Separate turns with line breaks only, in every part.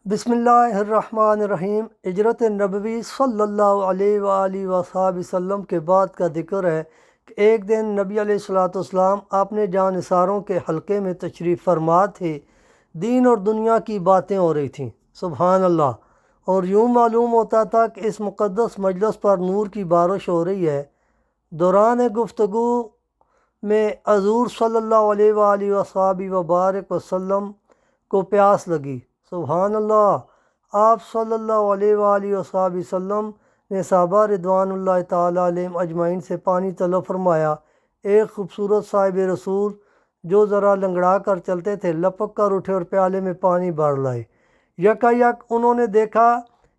بسم اللہ الرحمن الرحیم۔ ہجرت نبوی صلی اللہ علیہ وآلہ وصحبہ وسلم کے بعد کا ذکر ہے کہ ایک دن نبی علیہ الصلوۃ والسلام اپنے جانثاروں کے حلقے میں تشریف فرما تھے۔ دین اور دنیا کی باتیں ہو رہی تھیں، سبحان اللہ، اور یوں معلوم ہوتا تھا کہ اس مقدس مجلس پر نور کی بارش ہو رہی ہے۔ دوران گفتگو میں حضور صلی اللہ علیہ وآلہ وصحبہ وبارک وسلم کو پیاس لگی۔ سبحان اللہ، آپ صلی اللہ علیہ وآلہ وصحبہ وسلم نے صحابہ رضوان اللہ تعالیٰ علیہم اجمعین سے پانی طلب فرمایا۔ ایک خوبصورت صاحب رسول جو ذرا لنگڑا کر چلتے تھے لپک کر اٹھے اور پیالے میں پانی بھر لائے۔ یکایک انہوں نے دیکھا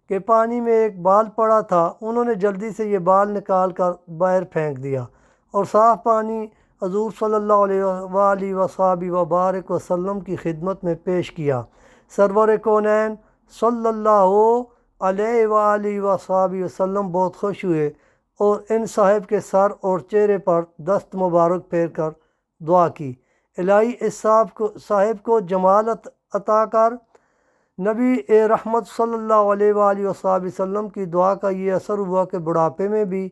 کہ پانی میں ایک بال پڑا تھا۔ انہوں نے جلدی سے یہ بال نکال کر باہر پھینک دیا اور صاف پانی حضور صلی اللہ علیہ وآلہ وصحبہ وبارک وسلم کی خدمت میں پیش کیا۔ سرور کونین صلی اللہ علیہ وآلہ وصحبہ وسلم بہت خوش ہوئے اور ان صاحب کے سر اور چہرے پر دست مبارک پھیر کر دعا کی، الہی اس صاحب کو جمال عطا کر۔ نبی رحمت صلی اللہ علیہ وآلہ وصحبہ وسلم کی دعا کا یہ اثر ہوا کہ بڑھاپے میں بھی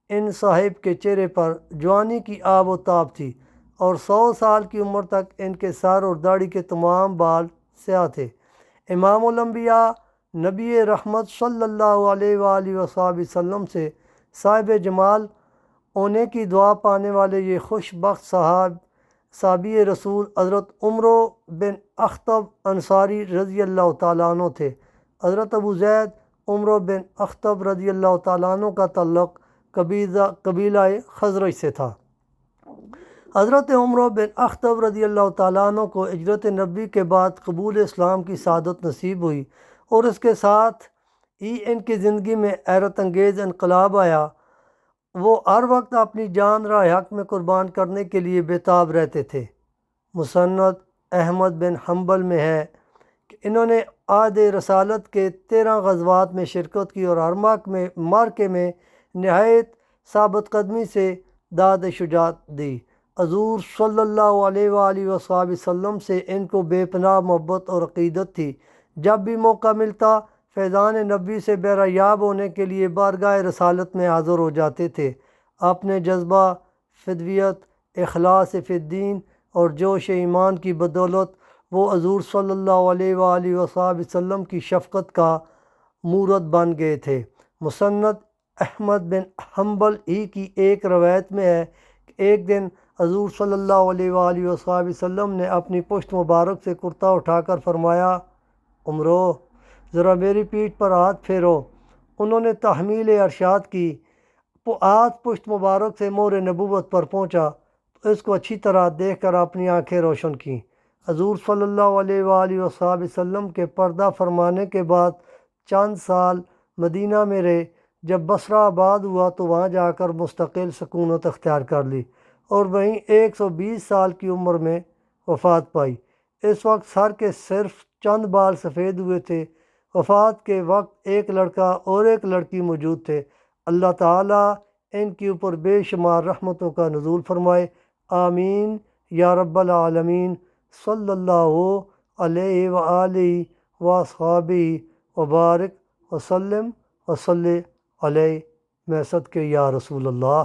ان صاحب کے چہرے پر جوانی کی آب و تاب تھی اور 100 سال کی عمر تک ان کے سر اور داڑھی کے تمام بال سیاہ تھے۔ امام الانبیاء نبی رحمت صلی اللہ علیہ وآلہ وصحبہ وسلم سے صاحب جمال ہونے کی دعا پانے والے یہ خوش بخت صحابی رسول حضرت عمر بن اخطب انصاری رضی اللہ تعالیٰ عنہ تھے۔ حضرت ابو زید عمر بن اخطب رضی اللہ تعالیٰ عنہ کا تعلق قبیلہ خزرج سے تھا۔ حضرت عمر بن اخطب رضی اللہ تعالیٰ عنہ کو ہجرت نبوی کے بعد قبول اسلام کی سعادت نصیب ہوئی اور اس کے ساتھ ہی ان کی زندگی میں حیرت انگیز انقلاب آیا۔ وہ ہر وقت اپنی جان راہ حق میں قربان کرنے کے لیے بےتاب رہتے تھے۔ مسند احمد بن حنبل میں ہے کہ انہوں نے عہد رسالت کے 13 غزوات میں شرکت کی اور ہر مارکے میں نہایت ثابت قدمی سے داد شجاعت دی۔ حضور صلی اللہ علیہ وآلہ وصحبہ وسلم سے ان کو بے پناہ محبت اور عقیدت تھی۔ جب بھی موقع ملتا فیضان نبوی سے بہرہ یاب ہونے کے لیے بارگاہ رسالت میں حاضر ہو جاتے تھے۔ اپنے جذبہ فدویت، اخلاص فی الدین اور جوش ایمان کی بدولت وہ حضور صلی اللہ علیہ وآلہ وصحبہ وسلم کی شفقت کا مورد بن گئے تھے۔ مسند احمد بن حنبل ہی کی ایک روایت میں ہے کہ ایک دن حضور صلی اللہ علیہ وآلہ وصحبہ وسلم نے اپنی پشت مبارک سے کرتا اٹھا کر فرمایا، عمرو ذرا میری پیٹھ پر ہاتھ پھیرو۔ انہوں نے تحمیل ارشاد کی، ہاتھ پشت مبارک سے مہر نبوت پر پہنچا تو اس کو اچھی طرح دیکھ کر اپنی آنکھیں روشن کیں۔ حضور صلی اللہ علیہ وآلہ وصحبہ وسلم کے پردہ فرمانے کے بعد چند سال مدینہ میں رہے۔ جب بصرہ آباد ہوا تو وہاں جا کر مستقل سکونت اختیار کر لی اور وہیں 120 سال کی عمر میں وفات پائی۔ اس وقت سر کے صرف چند بال سفید ہوئے تھے۔ وفات کے وقت ایک لڑکا اور ایک لڑکی موجود تھے۔ اللہ تعالیٰ ان کے اوپر بے شمار رحمتوں کا نزول فرمائے، آمین یا رب العالمین۔ صلی اللہ علیہ وآلہ وصحبہ وبارک وسلم وصلی علیہ، میں صدقے یا رسول اللہ۔